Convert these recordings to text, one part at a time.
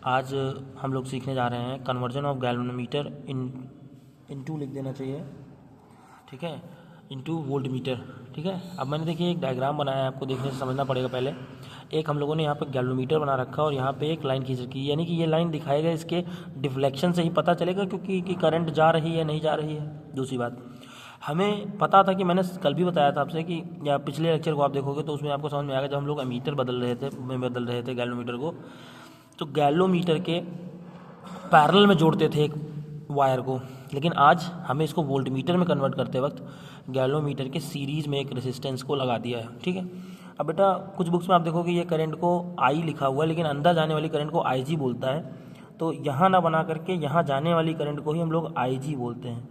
आज हम लोग सीखने जा रहे हैं कन्वर्जन ऑफ गैल्वेनोमीटर इनटू लिख देना चाहिए, ठीक है, इनटू वोल्टमीटर। ठीक है, अब मैंने देखिए एक डायग्राम बनाया है, आपको देखने से समझना पड़ेगा। पहले एक हम लोगों ने यहाँ पे गैल्वेनोमीटर बना रखा है और यहाँ पे एक लाइन खींच रखी है, यानी कि ये लाइन दिखाएगा, इसके डिफ्लेक्शन से ही पता चलेगा क्योंकि कि करंट जा रही है नहीं जा रही है। दूसरी बात, हमें पता था कि मैंने कल भी बताया था आपसे कि, या पिछले लेक्चर को आप देखोगे तो उसमें आपको समझ में आएगा, जब हम लोग एमीटर बदल रहे थे गैल्वेनोमीटर को, तो गैल्वेनोमीटर के पैरेलल में जोड़ते थे एक वायर को, लेकिन आज हमें इसको वोल्टमीटर में कन्वर्ट करते वक्त गैल्वेनोमीटर के सीरीज़ में एक रेजिस्टेंस को लगा दिया है। ठीक है, अब बेटा कुछ बुक्स में आप देखोगे ये करंट को आई लिखा हुआ है, लेकिन अंदर जाने वाली करंट को आई जी बोलता है, तो यहाँ ना बना करके यहाँ जाने वाली करंट को ही हम लोग आई जी बोलते हैं।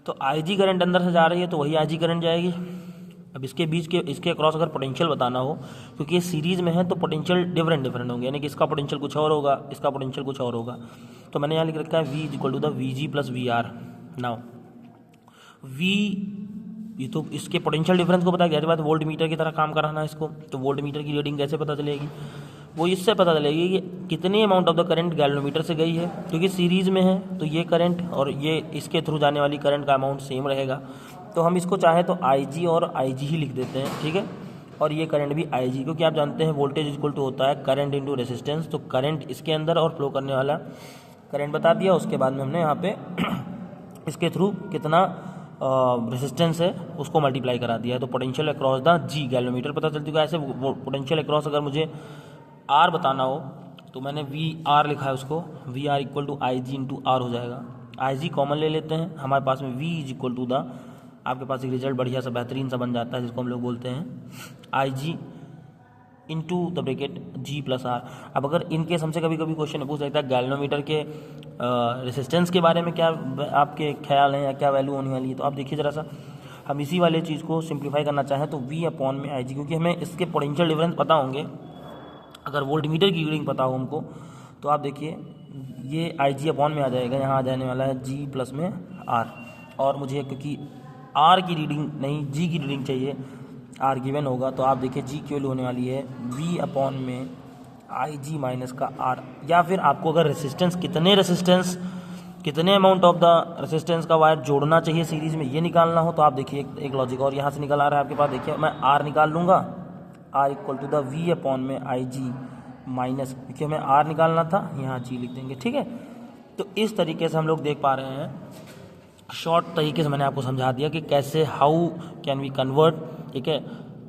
तो आई जी करंट अंदर से जा रही है तो वही आई जी करंट जाएगी। अब इसके बीच के इसके अक्रॉस अगर पोटेंशियल बताना हो, क्योंकि ये सीरीज़ में है तो पोटेंशियल डिफरेंट होंगे, यानी कि इसका पोटेंशियल कुछ और होगा, इसका पोटेंशियल कुछ और होगा। तो मैंने यहाँ लिख रखा है V equal to the V G plus V R. Now V, ये तो इसके पोटेंशियल डिफरेंस को पता गया, बात वोल्ट मीटर की तरह काम कराना है इसको, तो वोल्ट मीटर की रीडिंग कैसे पता चलेगी? वो इससे पता चलेगी कि कितनी amount of the current galvanometer से गई है, क्योंकि सीरीज़ में है तो ये करंट और ये इसके थ्रू जाने वाली करंट का अमाउंट सेम रहेगा। तो हम इसको चाहे तो IG और IG ही लिख देते हैं, ठीक है, और ये करंट भी IG, क्योंकि आप जानते हैं वोल्टेज इक्वल टू होता है करंट इनटू रेजिस्टेंस। तो करंट इसके अंदर और फ्लो करने वाला करंट बता दिया, उसके बाद में हमने यहाँ पे इसके थ्रू कितना रेजिस्टेंस है उसको मल्टीप्लाई करा दिया है। तो potential across the G galvanometer पता चल चुका है। ऐसे पोटेंशियल अक्रॉस अगर मुझे R बताना हो तो मैंने VR लिखा है, उसको VR equal to IG into R हो जाएगा। IG कॉमन ले लेते हैं, हमारे पास में V is equal to the, आपके पास एक रिजल्ट बढ़िया सा बेहतरीन सा बन जाता है जिसको हम लोग बोलते हैं IG into the bracket G plus R। अब अगर इन केस हमसे कभी कभी क्वेश्चन पूछ सकता है गैल्वेनोमीटर के रेसिस्टेंस के बारे में क्या आपके ख्याल हैं या क्या वैल्यू होने वाली है, तो आप देखिए ज़रा सा, हम इसी वाले चीज़ को सिंप्लीफाई करना चाहें तो V अपॉन में IG, क्योंकि हमें इसके पोटेंशियल डिफरेंस पता होंगे, अगर वोल्टमीटर की रीडिंग पता हो हमको, तो आप देखिए ये IG अपॉन में आ जाएगा, यहाँ आ जाने वाला है G प्लस में R, और मुझे क्योंकि R की रीडिंग नहीं G की रीडिंग चाहिए, R गिवन होगा, तो आप देखिए G की वैल्यू होने वाली है V अपॉन में IG माइनस का R। या फिर आपको अगर कितने अमाउंट ऑफ द रेसिस्टेंस का वायर जोड़ना चाहिए सीरीज़ में ये निकालना हो, तो आप देखिए एक लॉजिक और यहाँ से निकल आ रहा है आपके पास। देखिए मैं R निकाल लूँगा, R equal to the V upon में IG माइनस, क्योंकि हमें R निकालना था, यहाँ G लिख देंगे। ठीक है, तो इस तरीके से हम लोग देख पा रहे हैं, शॉर्ट तरीके से मैंने आपको समझा दिया कि कैसे हाउ कैन वी कन्वर्ट, ठीक है,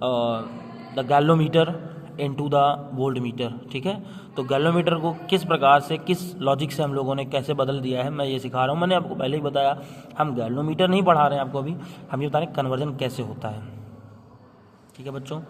the galvanometer into the voltmeter. ठीक है, तो गैल्वेनोमीटर को किस प्रकार से, किस लॉजिक से हम लोगों ने कैसे बदल दिया है, मैं ये सिखा रहा हूँ। मैंने आपको पहले ही बताया, हम गैल्वेनोमीटर नहीं पढ़ा रहे हैं आपको अभी, हम ये बता रहे हैं कन्वर्जन कैसे होता है। ठीक है बच्चों।